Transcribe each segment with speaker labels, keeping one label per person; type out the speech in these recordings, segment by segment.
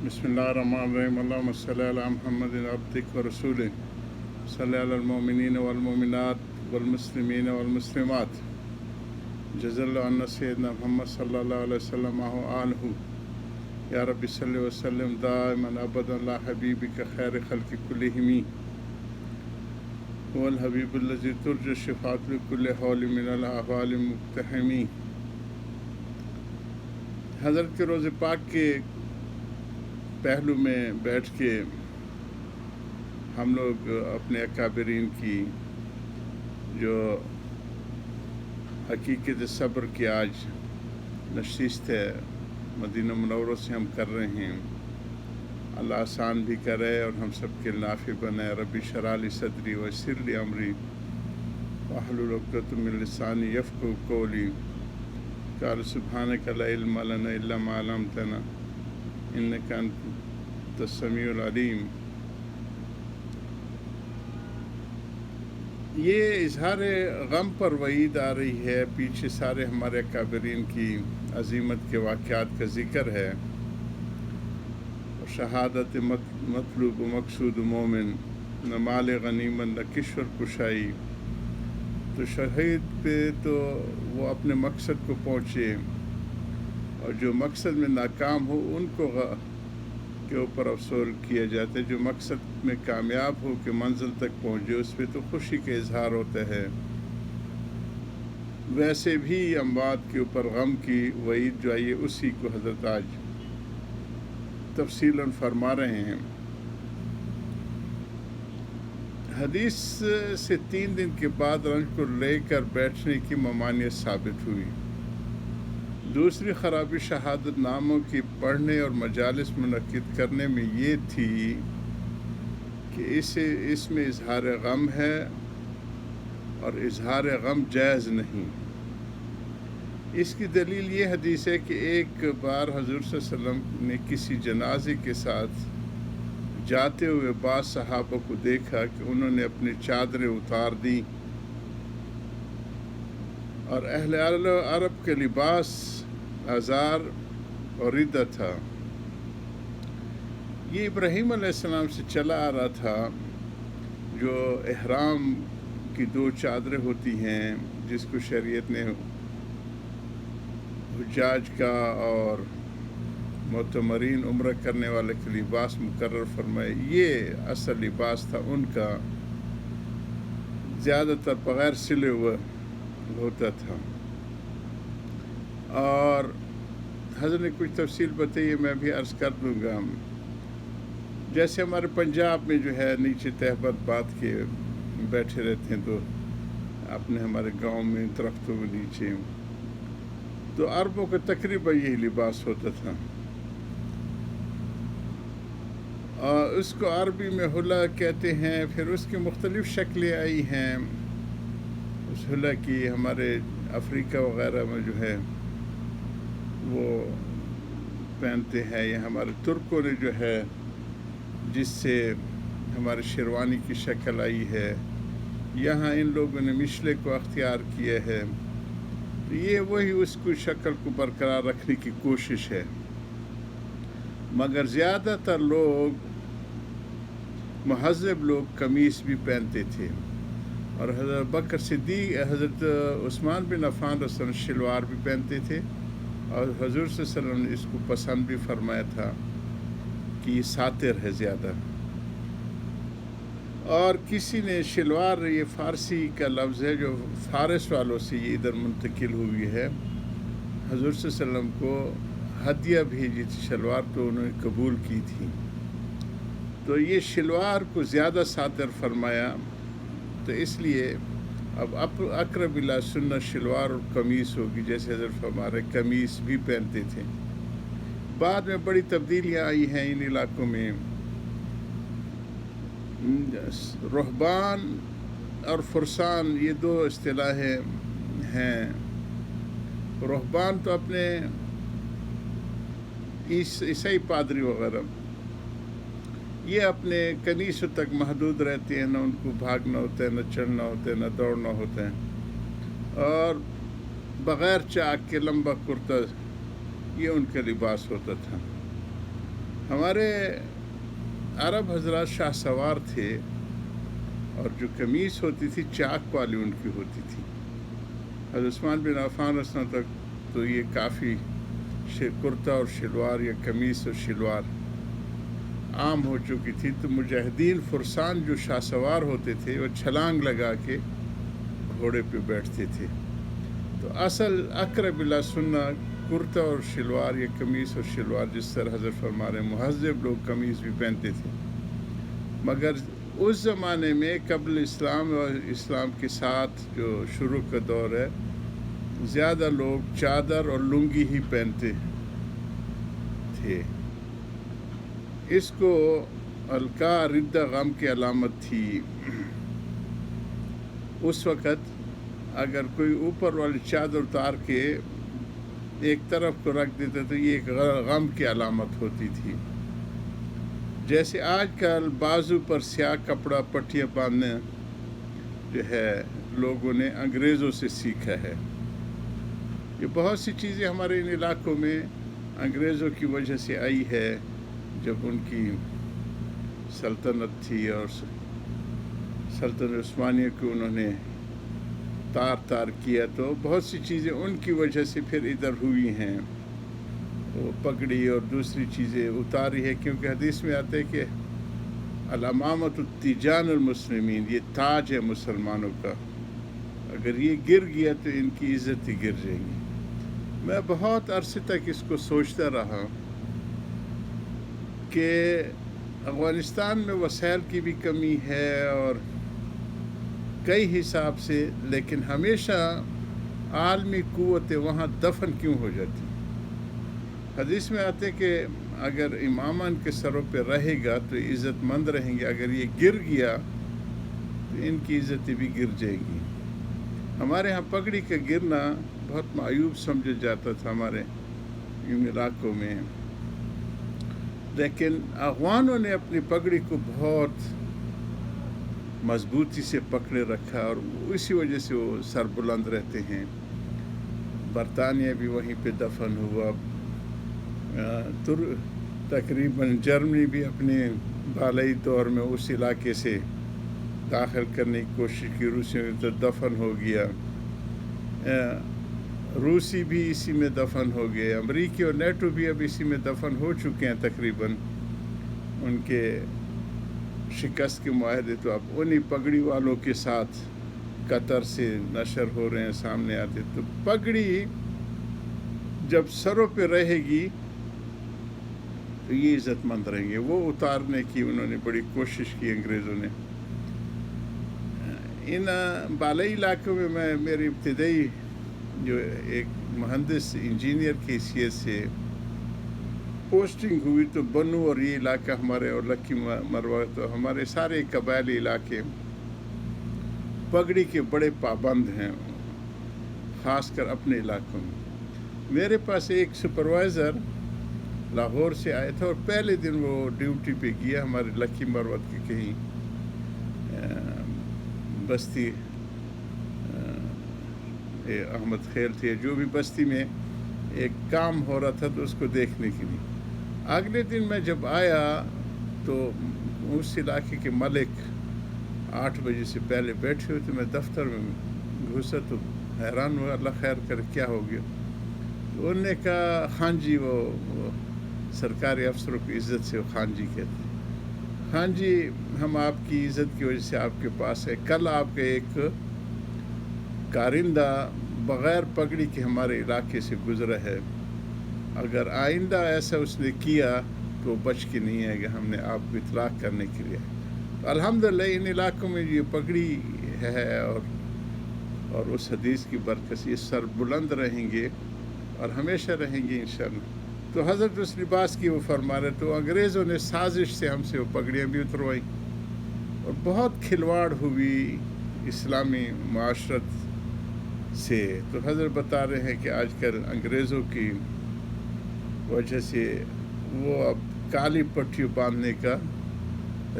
Speaker 1: بسم اللہ الرحمن الرحیم اللہم صلی علی محمد عبدک و رسولک صلی علی المؤمنین والمؤمنات والمسلمین والمسلمات جزا اللہ عنا سیدنا محمد صلی اللہ علیہ وسلم و آلہ یا رب صلی وسلم دائما ابدا علی حبیبک خیر خلق کلہم هو الحبیب الذی ترجى الشفاعة لكل حول من الاحوال المقتحم۔ حضرت کے روز پاک کے پہلو میں بیٹھ کے ہم لوگ اپنے اکابرین کی جو حقیقت صبر کی آج نشست ہے مدینہ منورہ سے ہم کر رہے ہیں، اللہ آسان بھی کرے اور ہم سب کے نافع بنائے۔ ربی اشرح لی صدری ویسر لی امری واحلل عقدۃ من لسانی یفقهوا قولی۔ قال سبحانک لا علم لنا الا ما علمتنا انک انت السمیع العلیم۔ یہ اظہار غم پر وعید آ رہی ہے، پیچھے سارے ہمارے اکابرین کی عظیمت کے واقعات کا ذکر ہے۔ شہادت مطلوب و مقصود مومن، نہ مال غنیمت نہ کشور کشائی۔ تو شہید پہ تو وہ اپنے مقصد کو پہنچے، اور جو مقصد میں ناکام ہو ان کو کے اوپر افسوس کیا جاتا ہے، جو مقصد میں کامیاب ہو کہ منزل تک پہنچے اس پہ تو خوشی کا اظہار ہوتا ہے۔ ویسے بھی اموات کے اوپر غم کی وعید جو آئی ہے اسی کو حضرت آج تفصیلاً فرما رہے ہیں۔ حدیث سے 3 دن کے بعد رنج کو لے کر بیٹھنے کی ممانعت ثابت ہوئی۔ دوسری خرابی شہادت ناموں کی پڑھنے اور مجالس منعقد کرنے میں یہ تھی کہ اس میں اظہار غم ہے اور اظہار غم جائز نہیں۔ اس کی دلیل یہ حدیث ہے کہ ایک بار حضور صلی اللہ علیہ وسلم نے کسی جنازے کے ساتھ جاتے ہوئے بعض صحابہ کو دیکھا کہ انہوں نے اپنی چادریں اتار دیں، اور اہل عرب کے لباس ازار اور ردہ تھا۔ یہ ابراہیم علیہ السلام سے چلا آ رہا تھا، جو احرام کی 2 چادریں ہوتی ہیں جس کو شریعت نے حجاج کا اور معتمرین عمرہ کرنے والے کے لباس مقرر فرمائے۔ یہ اصل لباس تھا ان کا، زیادہ تر بغیر سلے ہوئے ہوتا تھا۔ اور حضرت نے کچھ تفصیل بتائی ہے، میں بھی عرض کر دوں گا۔ جیسے ہمارے پنجاب میں جو ہے نیچے تہبند باندھ کے بیٹھے رہتے ہیں، تو اپنے ہمارے گاؤں میں درختوں کے نیچے، تو عربوں کا تقریباً یہی لباس ہوتا تھا، اور اس کو عربی میں حلہ کہتے ہیں۔ پھر اس کی مختلف شکلیں آئی ہیں اس حلہ کی، ہمارے افریقہ وغیرہ میں جو ہے وہ پہنتے ہیں، یا ہمارے ترکوں نے جو ہے جس سے ہمارے شیروانی کی شکل آئی ہے، یہاں ان لوگوں نے مشلے کو اختیار کیا ہے۔ یہ وہی اس کو شکل کو برقرار رکھنے کی کوشش ہے، مگر زیادہ تر لوگ مہذب لوگ قمیص بھی پہنتے تھے، اور حضرت بکر صدیق، حضرت عثمان بن عفان رضی اللہ عنہ شلوار بھی پہنتے تھے، اور حضور صلی اللہ علیہ وسلم نے اس کو پسند بھی فرمایا تھا کہ یہ ساتر ہے زیادہ۔ اور کسی نے شلوار، یہ فارسی کا لفظ ہے جو فارس والوں سے یہ ادھر منتقل ہوئی ہے، حضور صلی اللہ علیہ وسلم کو ہدیہ بھیجی تھی شلوار، تو انہوں نے قبول کی تھی، تو یہ شلوار کو زیادہ ساتر فرمایا۔ تو اس لیے اب اقرب الی سنت شلوار اور قمیص ہوگی، جیسے حضرت ہمارے قمیص بھی پہنتے تھے۔ بعد میں بڑی تبدیلیاں آئی ہیں ان علاقوں میں۔ رہبان اور فرسان یہ 2 اصطلاحیں ہیں۔ رہبان تو اپنے عیسائی پادری وغیرہ، یہ اپنے کنیسوں تک محدود رہتے ہیں، نہ ان کو بھاگنا ہوتا ہے، نہ چڑھنا ہوتا ہے، نہ دوڑنا ہوتا ہے، اور بغیر چاک کے لمبا کرتا یہ ان کا لباس ہوتا تھا۔ ہمارے عرب حضرات شاہ سوار تھے، اور جو قمیص ہوتی تھی چاک والی ان کی ہوتی تھی. حضرت عثمان بن عفان رسول تک تو یہ کافی کرتا اور شلوار یا قمیص اور شلوار عام ہو چکی تھی. تو مجاہدین فرسان جو شاہ سوار ہوتے تھے وہ چھلانگ لگا کے گھوڑے پہ بیٹھتے تھے. تو اصل اقرب الی سنہ کرتا اور شلوار یا قمیص اور شلوار، جس طرح حضرت فرما رہے ہیں مہذب لوگ قمیص بھی پہنتے تھے. مگر اس زمانے میں قبل اسلام اور اسلام کے ساتھ جو شروع کا دور ہے، زیادہ لوگ چادر اور لنگی ہی پہنتے تھے. اس کو القا ردہ غم کی علامت تھی. اس وقت اگر کوئی اوپر والی چادر اتار کے ایک طرف کو رکھ دیتا تو یہ ایک غم کی علامت ہوتی تھی. جیسے آج کل بازو پر سیاہ کپڑا پٹیاں باندھنا جو ہے لوگوں نے انگریزوں سے سیکھا ہے. یہ بہت سی چیزیں ہمارے ان علاقوں میں انگریزوں کی وجہ سے آئی ہے. جب ان کی سلطنت تھی اور سلطنت عثمانیہ کو انہوں نے تار کیا، تو بہت سی چیزیں ان کی وجہ سے پھر ادھر ہوئی ہیں. وہ پگڑی اور دوسری چیزیں اتاری ہے، کیونکہ حدیث میں آتا ہے کہ الامامۃ التیجان المسلمین، یہ تاج ہے مسلمانوں کا، اگر یہ گر گیا تو ان کی عزت ہی گر جائیں گی. میں بہت عرصے تک اس کو سوچتا رہا کہ افغانستان میں وسائل کی بھی کمی ہے اور کئی حساب سے، لیکن ہمیشہ عالمی قوتیں وہاں دفن کیوں ہو جاتی. حدیث میں آتے کہ اگر امامہ ان کے سروں پہ رہے گا تو عزت مند رہیں گے، اگر یہ گر گیا تو ان کی عزتیں بھی گر جائیں گی. ہمارے ہاں پگڑی کا گرنا بہت معیوب سمجھا جاتا تھا ہمارے ان علاقوں میں، لیکن افغانوں نے اپنی پگڑی کو بہت مضبوطی سے پکڑے رکھا اور اسی وجہ سے وہ سر بلند رہتے ہیں. برطانیہ بھی وہیں پہ دفن ہوا، تقریباً جرمنی بھی اپنے بالائی دور میں اس علاقے سے داخل کرنے کی کوشش کی، روسیوں میں تو دفن ہو گیا. روسی بھی اسی میں دفن ہو گئے، امریکی اور نیٹو بھی اب اسی میں دفن ہو چکے ہیں تقریباً. ان کے شکست کے معاہدے تو اب انہی پگڑی والوں کے ساتھ قطر سے نشر ہو رہے ہیں، سامنے آتے. تو پگڑی جب سروں پہ رہے گی تو یہ عزت مند رہیں گے. وہ اتارنے کی انہوں نے بڑی کوشش کی انگریزوں نے. ان بالائی علاقوں میں میری ابتدائی جو ایک مہندس انجینئر کی حیثیت سے پوسٹنگ ہوئی تو بنو اور یہ علاقہ ہمارے اور لکی مروہ تو ہمارے سارے قبائلی علاقے پگڑی کے بڑے پابند ہیں، خاص کر اپنے علاقوں میں. میرے پاس ایک سپروائزر لاہور سے آیا تھا اور پہلے دن وہ ڈیوٹی پہ گیا ہمارے لکی مروت کے کہیں بستی احمد خیل تھے، جو بھی بستی میں ایک کام ہو رہا تھا تو اس کو دیکھنے کے لیے. اگلے دن میں جب آیا تو اس علاقے کے ملک 8 بجے سے پہلے بیٹھے ہوئے تھے. میں دفتر میں گھسا تو حیران ہوا، اللہ خیر کر کیا ہو گیا. تو انہوں نے کہا خان جی، وہ سرکاری افسروں کی عزت سے وہ خان جی کہتے ہیں. خان جی، ہم آپ کی عزت کی وجہ سے آپ کے پاس ہے. کل آپ کا ایک کارندہ بغیر پگڑی کے ہمارے علاقے سے گزرا ہے، اگر آئندہ ایسا اس نے کیا تو بچ کے نہیں آئے گا. ہم نے آپ کو اطلاع کرنے کے لیے. الحمدللہ ان علاقوں میں یہ پگڑی ہے اور اس حدیث کی برکت سے یہ سر بلند رہیں گے اور ہمیشہ رہیں گے انشاءاللہ. تو حضرت اس لباس کی وہ فرما رہے. تو انگریزوں نے سازش سے ہم سے وہ پگڑیاں بھی اتروائی اور بہت کھلواڑ ہوئی اسلامی معاشرت سے. تو حضرت بتا رہے ہیں کہ آج کل انگریزوں کی وجہ سے وہ اب کالی پٹیوں باندھنے کا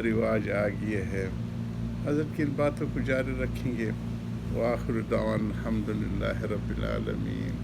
Speaker 1: رواج آ گیا ہے. حضرت کی ان باتوں کو جاری رکھیں گے. وآخر دعوانا الحمدللہ رب العالمین.